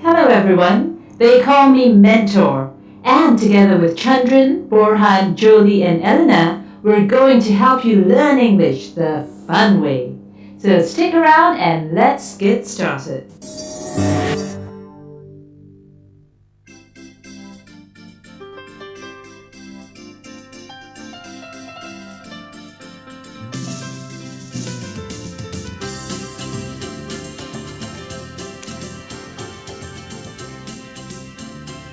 Hello everyone, they call me Mentor, and together with Chandran, Borhan, Jolie and Elena, we're going to help you learn English the fun way. So stick around and let's get started.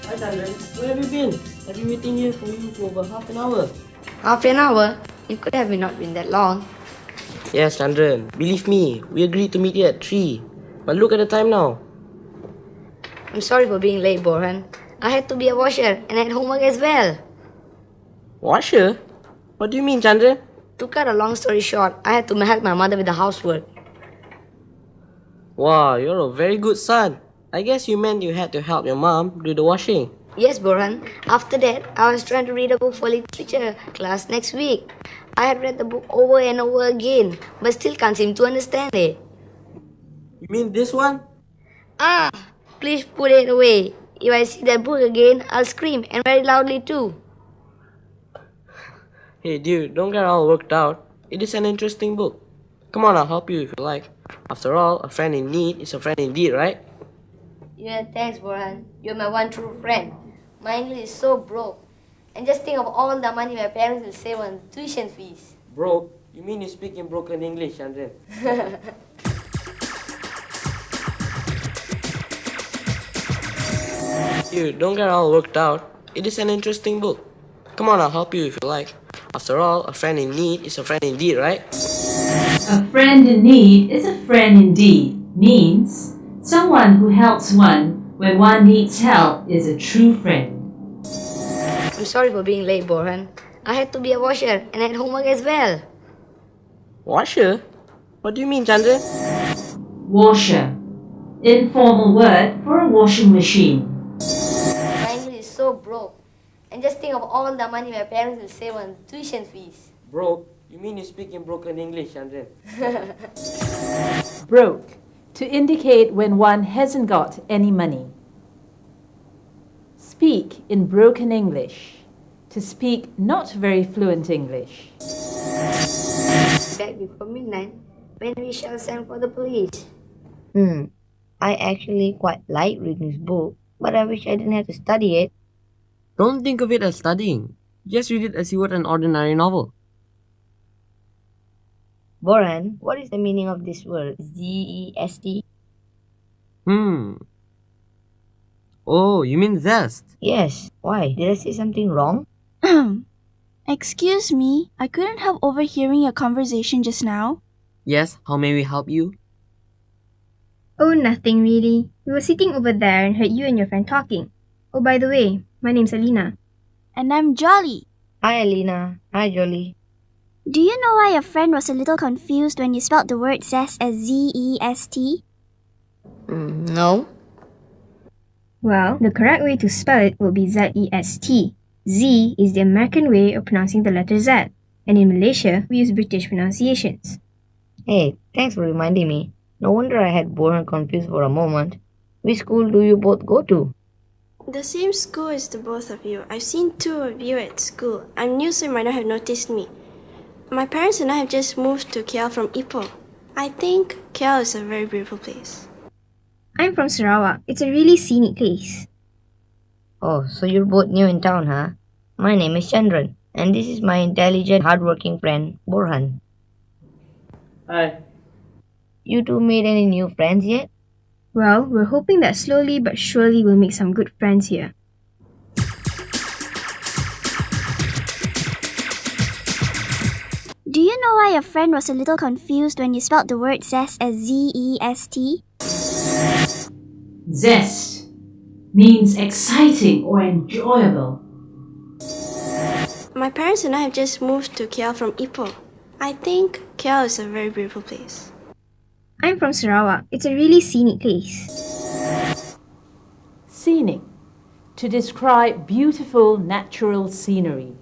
Hi Chandran, where have you been? I've been waiting here for you for over half an hour. Half an hour? It could have not been that long. Yes, Chandran, believe me, we agreed to meet here at 3. But look at the time now. I'm sorry for being late, Borhan. I had to be a washer and I had homework as well. Washer? What do you mean, Chandran? To cut a long story short, I had to help my mother with the housework. Wow, you're a very good son. I guess you meant you had to help your mom do the washing. Yes, Borhan. After that, I was trying to read a book for literature class next week. I had read the book over and over again, but still can't seem to understand it. You mean this one? Ah, please put it away. If I see that book again, I'll scream and very loudly too. Hey dude, don't get all worked out. It is an interesting book. Come on, I'll help you if you like. After all, a friend in need is a friend indeed, right? Yeah, thanks, Borhan. You're my one true friend. My English is so broke. And just think of all the money my parents will save on tuition fees. Broke? You mean you speak in broken English, Chandran? Dude, don't get all worked out. It is an interesting book. Come on, I'll help you if you like. After all, a friend in need is a friend indeed, right? A friend in need is a friend indeed means someone who helps one when one needs help is a true friend. I'm sorry for being late, Borhan. I had to be a washer and I had homework as well. Washer? What do you mean, Chandran? Washer. Informal word for a washing machine. My English is so broke. And just think of all the money my parents will save on tuition fees. Broke? You mean you speak in broken English, Chandran? Broke. To indicate when one hasn't got any money. Speak in broken English. To speak not very fluent English. Back before midnight, when we shall send for the police. I actually quite like reading this book, but I wish I didn't have to study it. Don't think of it as studying. Just read it as you would an ordinary novel. Borhan, what is the meaning of this word, Z-E-S-T? Oh, you mean zest? Yes. Why? Did I say something wrong? Excuse me, I couldn't help overhearing your conversation just now. Yes, how may we help you? Oh, nothing really. We were sitting over there and heard you and your friend talking. Oh, by the way, my name's Alina. And I'm Jolly. Hi, Alina. Hi, Jolie. Do you know why your friend was a little confused when you spelled the word zest as Z-E-S-T? No. Well, the correct way to spell it would be Z-E-S-T. Z is the American way of pronouncing the letter Z, and in Malaysia, we use British pronunciations. Hey, thanks for reminding me. No wonder I had Borhan confused for a moment. Which school do you both go to? The same school as the both of you. I've seen two of you at school. I'm new, so you might not have noticed me. My parents and I have just moved to KL from Ipoh. I think KL is a very beautiful place. I'm from Sarawak. It's a really scenic place. Oh, so you're both new in town, huh? My name is Chandran, and this is my intelligent, hardworking friend, Borhan. Hi. You two made any new friends yet? Well, we're hoping that slowly but surely we'll make some good friends here. Do you know why your friend was a little confused when you spelled the word zest as Z-E-S-T? Zest means exciting or enjoyable. My parents and I have just moved to KL from Ipoh. I think KL is a very beautiful place. I'm from Sarawak. It's a really scenic place. Scenic, to describe beautiful natural scenery.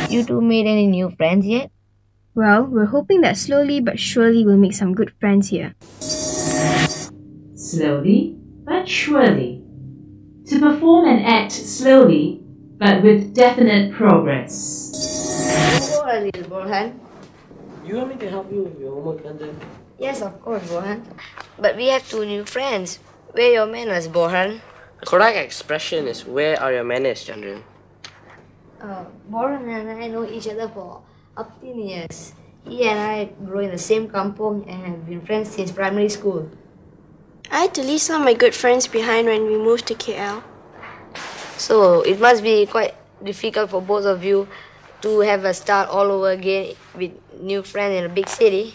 You two made any new friends yet? Well, we're hoping that slowly but surely we'll make some good friends here. Slowly but surely. To perform and act slowly but with definite progress. Don't go a little, Borhan. You want me to help you with your homework, Chandran? Yes, of course, Borhan. But we have two new friends. Where are your manners, Borhan? The correct expression is where are your manners, Chandran? Borhan and I know each other for up to 10 years. He and I grew in the same kampong and have been friends since primary school. I had to leave some of my good friends behind when we moved to KL. So it must be quite difficult for both of you to have a start all over again with new friends in a big city.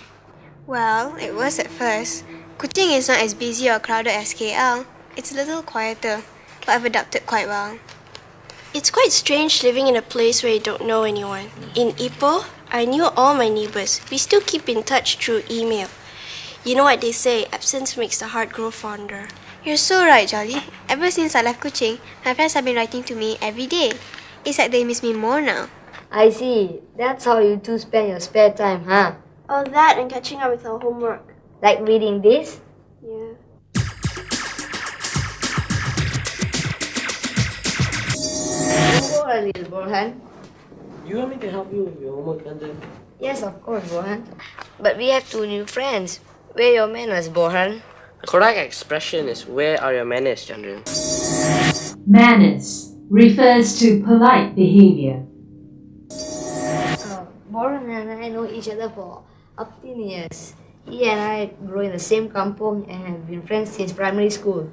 Well, it was at first. Kuching is not as busy or crowded as KL. It's a little quieter, but I've adapted quite well. It's quite strange living in a place where you don't know anyone. In Ipoh, I knew all my neighbors. We still keep in touch through email. You know what they say, absence makes the heart grow fonder. You're so right, Jolly. Ever since I left Kuching, my friends have been writing to me every day. It's like they miss me more now. I see. That's how you two spend your spare time, huh? All that and catching up with our homework. Like reading this? Yeah. Don't go a little, Borhan. You want me to help you with your homework, Chandran? Yes, of course, Borhan. But we have two new friends. Where are your manners, Borhan? The correct expression is where are your manners, Chandran? Manners refers to polite behavior. Borhan and I know each other for up to 10 years. He and I grew in the same kampong and have been friends since primary school.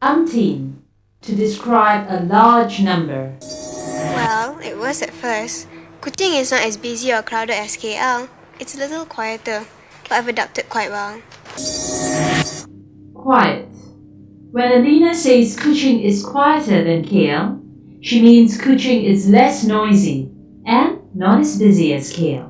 Umpteen, to describe a large number. Well, it was at first. Kuching is not as busy or crowded as KL. It's a little quieter, but I've adapted quite well. Quiet. When Alina says Kuching is quieter than KL, she means Kuching is less noisy and not as busy as KL.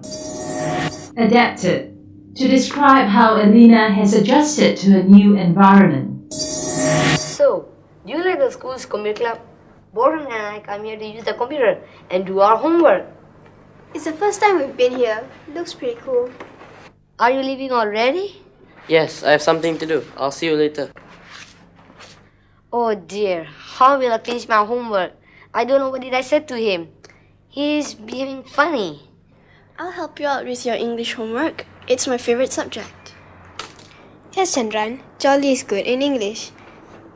Adapted, to describe how Alina has adjusted to a new environment. So, do you like the school's computer club? Borhan and I come here to use the computer and do our homework. It's the first time we've been here. Looks pretty cool. Are you leaving already? Yes, I have something to do. I'll see you later. Oh dear, how will I finish my homework? I don't know what did I say to him. He's behaving funny. I'll help you out with your English homework. It's my favorite subject. Yes, Chandran, Jolly is good in English.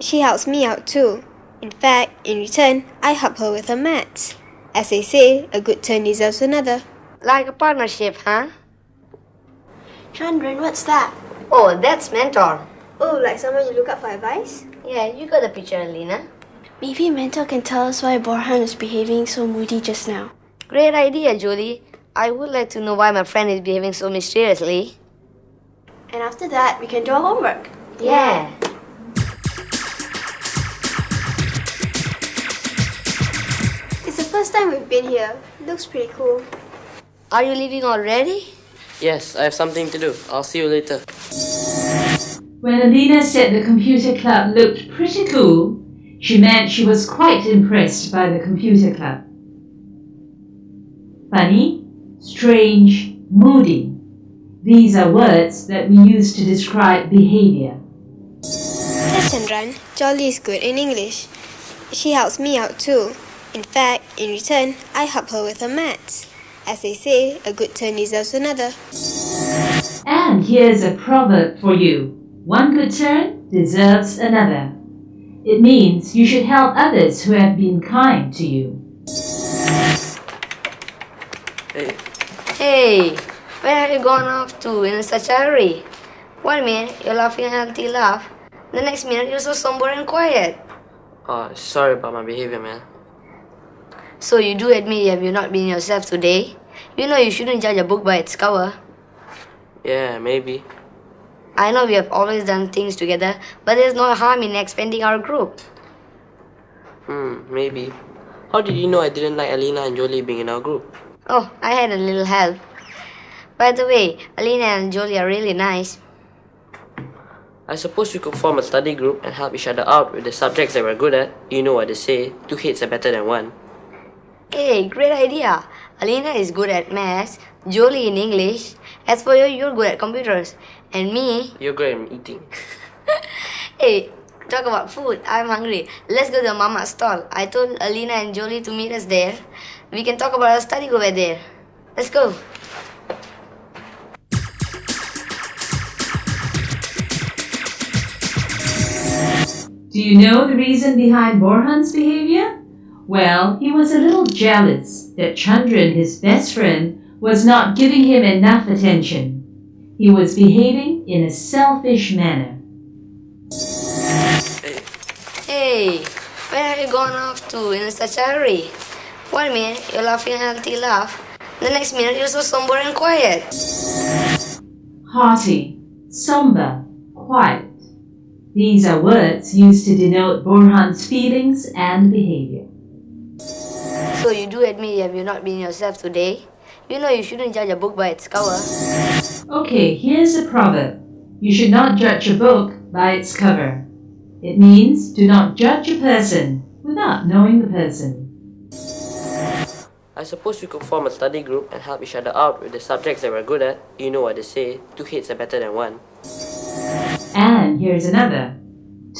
She helps me out too. In fact, in return, I help her with her maths. As they say, a good turn deserves another. Like a partnership, huh? Chandran, what's that? Oh, that's mentor. Oh, like someone you look up for advice? Yeah, you got the picture, Alina. Maybe mentor can tell us why Borhan is behaving so moody just now. Great idea, Julie. I would like to know why my friend is behaving so mysteriously. And after that, we can do our homework. Yeah. It's the first time we've been here. Looks pretty cool. Are you leaving already? Yes, I have something to do. I'll see you later. When Alina said the computer club looked pretty cool, she meant she was quite impressed by the computer club. Funny, strange, moody. These are words that we use to describe behavior. Yes, Chandran, Jolly is good in English. She helps me out too. In fact, in return, I help her with her maths. As they say, a good turn deserves another. And here's a proverb for you. One good turn deserves another. It means you should help others who have been kind to you. Hey, Hey, where have you gone off to in such a hurry? 1 minute, you're laughing a healthy laugh. The next minute, you're so somber and quiet. sorry about my behavior, man. So you do admit have you not been yourself today? You know you shouldn't judge a book by its cover. Yeah, maybe. I know we have always done things together, but there's no harm in expanding our group. Maybe. How did you know I didn't like Alina and Jolie being in our group? Oh, I had a little help. By the way, Alina and Jolie are really nice. I suppose we could form a study group and help each other out with the subjects that we're good at. You know what they say, 2 heads are better than 1. Hey, great idea. Alina is good at maths, Jolie in English. As for you, you're good at computers. And me... You're great at eating. Hey, talk about food. I'm hungry. Let's go to the mama's stall. I told Alina and Jolie to meet us there. We can talk about our study group at there. Let's go. Do you know the reason behind Borhan's behavior? Well, he was a little jealous that Chandran, his best friend, was not giving him enough attention. He was behaving in a selfish manner. Hey, where have you gone off to in such a hurry? 1 minute, you're laughing a healthy laugh. The next minute, you're so somber and quiet. Haughty, somber, quiet. These are words used to denote Borhan's feelings and behavior. So you do admit you have not been yourself today? You know you shouldn't judge a book by its cover. Okay, here's a proverb. You should not judge a book by its cover. It means do not judge a person without knowing the person. I suppose we could form a study group and help each other out with the subjects that we're good at. You know what they say, 2 heads are better than 1. And here's another.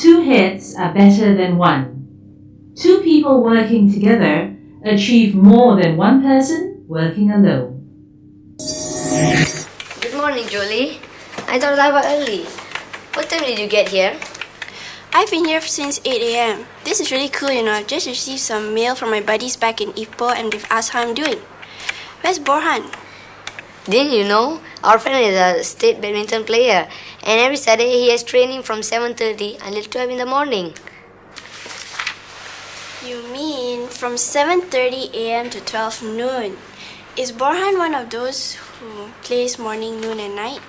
2 heads are better than 1. 2 people working together achieve more than 1 person working alone. Good morning, Jolie. I thought I was early. What time did you get here? I've been here since 8 a.m. This is really cool, you know. I've just received some mail from my buddies back in Ipoh and they've asked how I'm doing. Where's Borhan? Didn't you know? Our friend is a state badminton player and every Saturday he has training from 7:30 until 12 in the morning. You mean from 7:30 a.m. to 12 noon? Is Borhan one of those who plays morning, noon and night?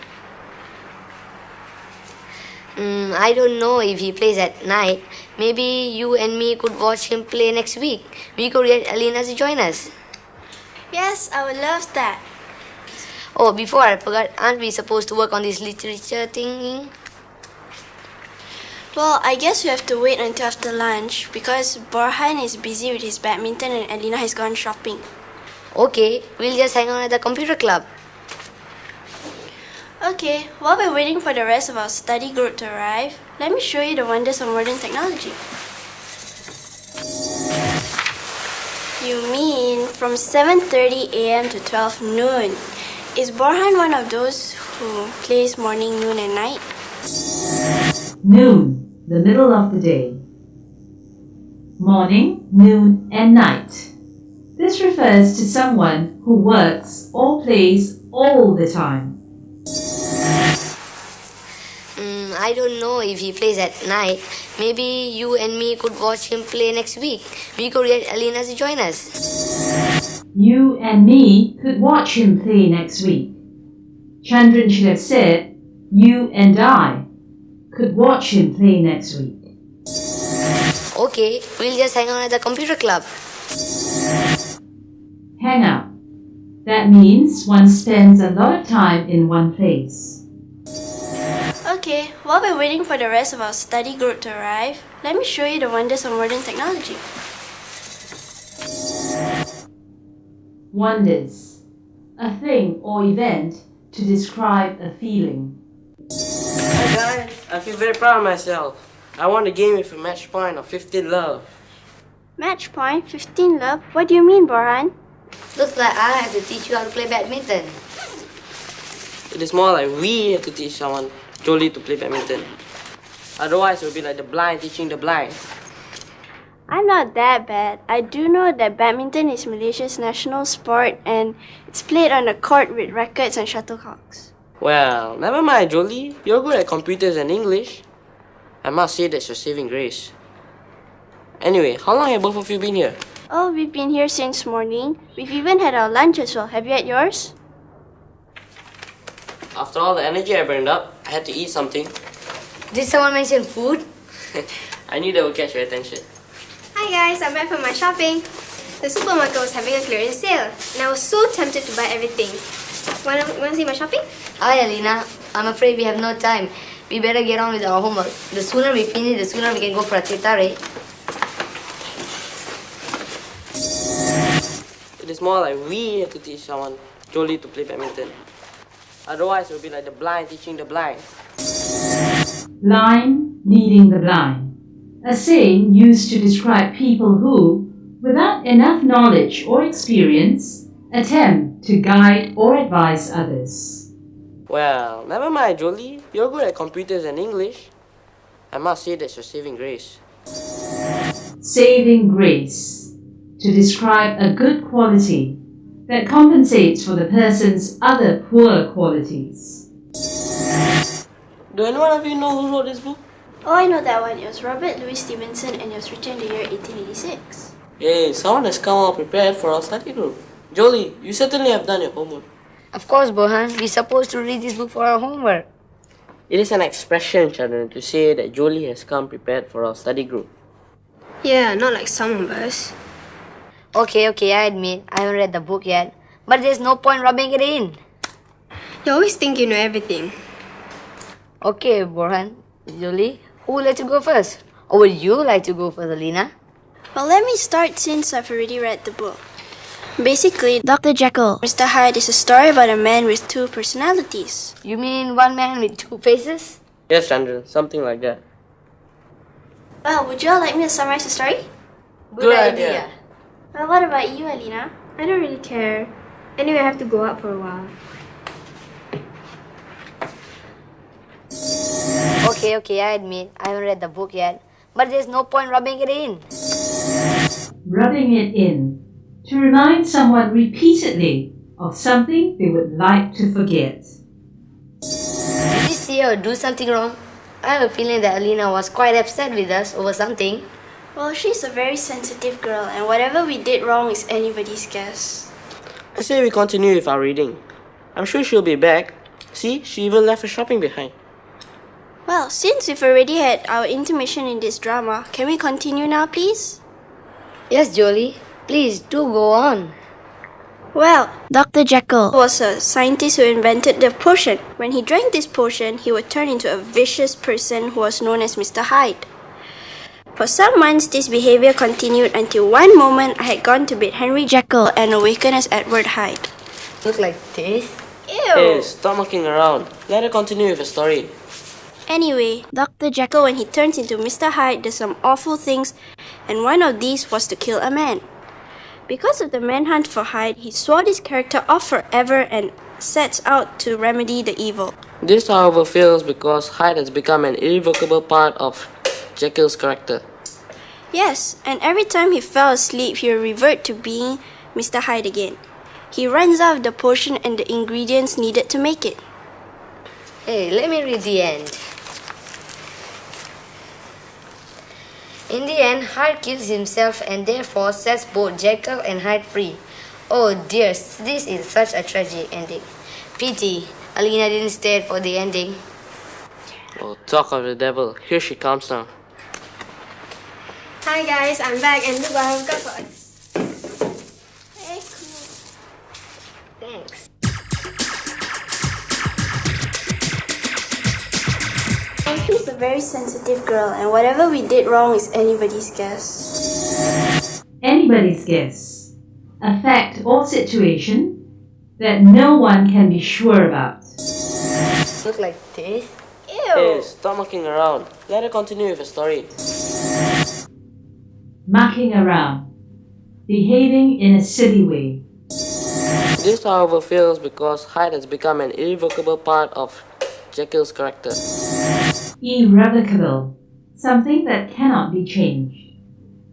I don't know if he plays at night. Maybe you and me could watch him play next week. We could get Alina to join us. Yes, I would love that. Oh, before I forgot, aren't we supposed to work on this literature thing? Well, I guess we have to wait until after lunch because Borhan is busy with his badminton and Alina has gone shopping. Okay, we'll just hang out at the computer club. Okay, while we're waiting for the rest of our study group to arrive, let me show you the wonders of modern technology. You mean from 7:30 a.m. to 12 noon? Is Borhan one of those who plays morning, noon and night? Noon, the middle of the day. Morning, noon and night. This refers to someone who works or plays all the time. I don't know if he plays at night. Maybe you and me could watch him play next week. We could get Alina to join us. You and me could watch him play next week. Chandran should have said, you and I could watch him play next week. Okay, we'll just hang out at the computer club. Hang out. That means one spends a lot of time in one place. Okay, while we're waiting for the rest of our study group to arrive, let me show you the wonders of modern technology. Wonders. A thing or event to describe a feeling. Hi guys, I feel very proud of myself. I won the game with a match point of 15 love. Match point, 15 love. What do you mean, Borhan? Looks like I have to teach you how to play badminton. It is more like we have to teach someone, Jolie, to play badminton. Otherwise, it will be like the blind teaching the blind. I'm not that bad. I do know that badminton is Malaysia's national sport and it's played on a court with rackets and shuttlecocks. Well, never mind, Jolie. You're good at computers and English. I must say that's your saving grace. Anyway, how long have both of you been here? Oh, we've been here since morning. We've even had our lunch as well. Have you had yours? After all the energy I burned up, I had to eat something. Did someone mention food? I knew that would catch your attention. Hi guys, I'm back from my shopping. The supermarket was having a clearance sale, and I was so tempted to buy everything. Wanna see my shopping? Hi, Alina. I'm afraid we have no time. We better get on with our homework. The sooner we finish, the sooner we can go for a teta. It is more like we have to teach someone, Jolie, to play badminton. Otherwise, it will be like the blind teaching the blind. Blind leading the blind. A saying used to describe people who, without enough knowledge or experience, attempt to guide or advise others. Well, never mind, Jolie. You're good at computers and English. I must say that's your saving grace. Saving grace. To describe a good quality that compensates for the person's other poor qualities. Do anyone of you know who wrote this book? Oh, I know that one. It was Robert Louis Stevenson and it was written in the year 1886. Hey, someone has come all prepared for our study group. Jolie, you certainly have done your homework. Of course, Bohan. We're supposed to read this book for our homework. It is an expression, children, to say that Jolie has come prepared for our study group. Yeah, not like some of us. Okay, I admit I haven't read the book yet, but there's no point rubbing it in. You always think you know everything. Okay, Borhan. Jolie, who would like to go first? Or would you like to go first, Alina? Well, let me start since I've already read the book. Basically, Dr. Jekyll. Mr. Hyde is a story about a man with two personalities. You mean one man with two faces? Yes, Chandran, something like that. Well, would you all like me to summarize the story? Good idea. Well, what about you, Alina? I don't really care. Anyway, I have to go out for a while. Okay, I admit I haven't read the book yet, but there's no point rubbing it in. Rubbing it in. To remind someone repeatedly of something they would like to forget. Did we see her do something wrong? I have a feeling that Alina was quite upset with us over something. Well, she's a very sensitive girl, and whatever we did wrong is anybody's guess. I say we continue with our reading. I'm sure she'll be back. See, she even left her shopping behind. Well, since we've already had our intermission in this drama, can we continue now, please? Yes, Jolie. Please do go on. Well, Dr. Jekyll. was a scientist who invented the potion. When he drank this potion, he would turn into a vicious person who was known as Mr. Hyde. For some months, this behavior continued until one moment I had gone to bed Henry Jekyll and awakened as Edward Hyde. Look like this. Hey, stop mucking around. Let her continue with the story. Anyway, Dr. Jekyll. when he turns into Mr. Hyde does some awful things, and one of these was to kill a man. Because of the manhunt for Hyde, he swore this character off forever and sets out to remedy the evil. This, however, fails because Hyde has become an irrevocable part of Jekyll's character. Yes, and every time he fell asleep, he would revert to being Mr. Hyde again. He runs out of the potion and the ingredients needed to make it. Hey, let me read the end. In the end, Hyde kills himself and therefore sets both Jekyll and Hyde free. Oh dear, this is such a tragic ending. Pity, Alina didn't stay for the ending. Oh, talk of the devil. Here she comes now. Hi guys, I'm back and look what I've got for us. Hey, cool. Thanks. Well, she's a very sensitive girl, and whatever we did wrong is anybody's guess. Anybody's guess. A fact or situation that no one can be sure about. Look like this. Hey, stop mucking around. Let her continue with the story. Mucking around. Behaving in a silly way. This, however, fails because Hyde has become an irrevocable part of Jekyll's character. Irrevocable. Something that cannot be changed.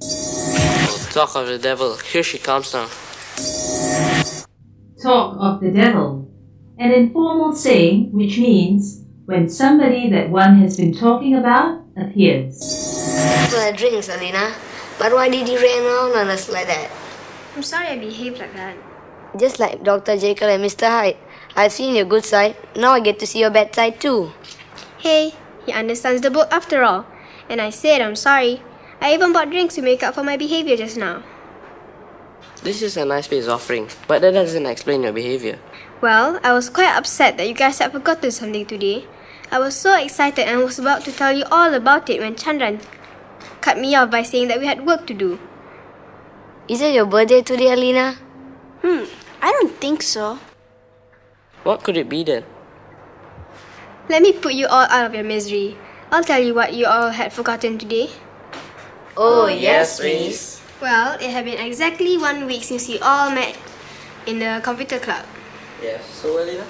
Oh, talk of the devil. Here she comes now. Talk of the devil. An informal saying which means when somebody that one has been talking about appears. Thanks for the drinks, Alina. But why did you rain on us like that? I'm sorry I behaved like that. Just like Dr. Jekyll and Mr. Hyde. I've seen your good side. Now I get to see your bad side too. Hey, he understands the book after all. And I said I'm sorry. I even bought drinks to make up for my behavior just now. This is a nice peace offering, but that doesn't explain your behavior. Well, I was quite upset that you guys had forgotten something today. I was so excited and was about to tell you all about it when Chandran cut me off by saying that we had work to do. Is it your birthday today, Alina? I don't think so. What could it be then? Let me put you all out of your misery. I'll tell you what you all had forgotten today. Oh, yes, please. Well, it had been exactly 1 week since you all met in the computer club. Yes, so Alina?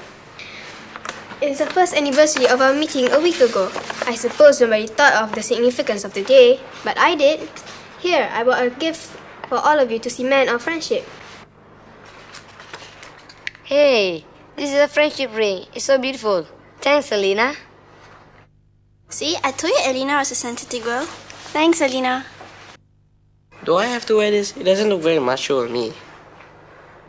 It's the first anniversary of our meeting a week ago. I suppose nobody thought of the significance of the day, but I did. Here, I bought a gift for all of you to cement our friendship. Hey, this is a friendship ring. It's so beautiful. Thanks, Alina. See, I told you Elena was a sensitive girl. Thanks, Elena. Do I have to wear this? It doesn't look very macho on me.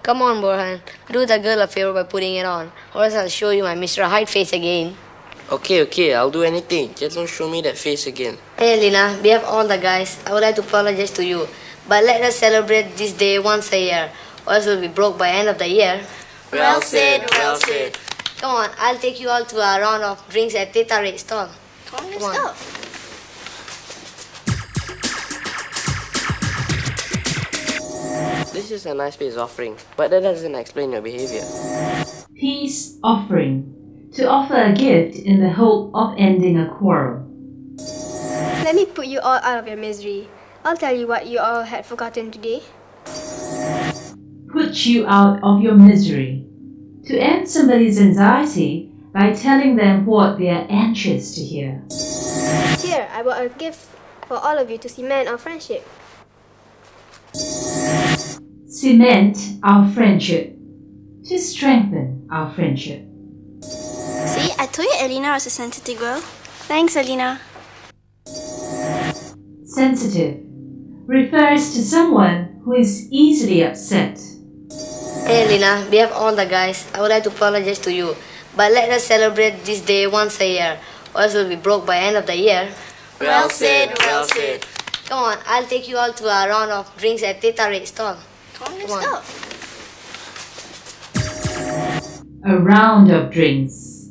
Come on, Borhan. Do the girl a favor by putting it on, or else I'll show you my Mr. Hyde face again. Okay, I'll do anything. Just don't show me that face again. Hey, Alina, we have all the guys. I would like to apologize to you, but let us celebrate this day once a year, or else we'll be broke by end of the year. Well said. Come on, I'll take you all to a round of drinks at Teta Red's stall. Come on, let's Come on. go. This is a nice peace offering, but that doesn't explain your behavior. Peace offering. To offer a gift in the hope of ending a quarrel. Let me put you all out of your misery. I'll tell you what you all had forgotten today. Put you out of your misery. To end somebody's anxiety by telling them what they are anxious to hear. Here, I bought a gift for all of you to cement our friendship. Cement our friendship. To strengthen our friendship. See, I told you Elena was a sensitive girl. Thanks, Elena. Sensitive refers to someone who is easily upset. Hey, Alina, we have all the guys. I would like to apologize to you, but let us celebrate this day once a year, or else we'll be broke by end of the year. Well said. Come on, I'll take you all to a round of drinks at Teta Red's stall. Come on, Come let's on. go. A round of drinks.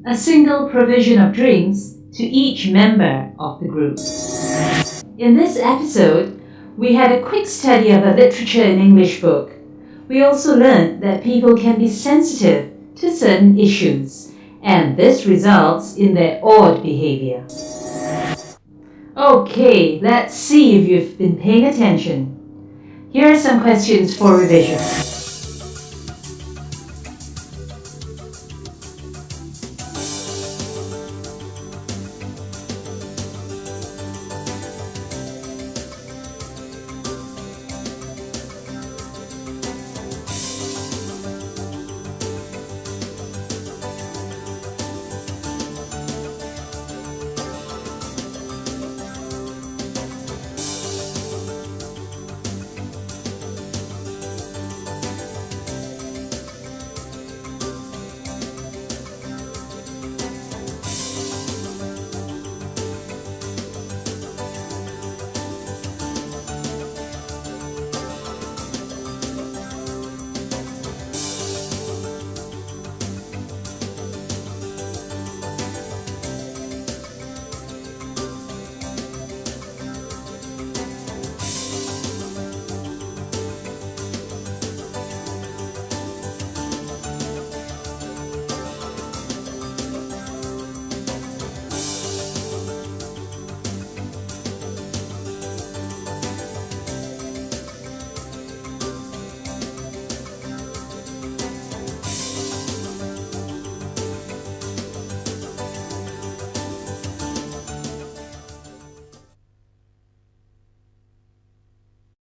A single provision of drinks to each member of the group. In this episode, we had a quick study of a literature in English book. We also learned that people can be sensitive to certain issues, and this results in their odd behavior. Okay, let's see if you've been paying attention. Here are some questions for revision.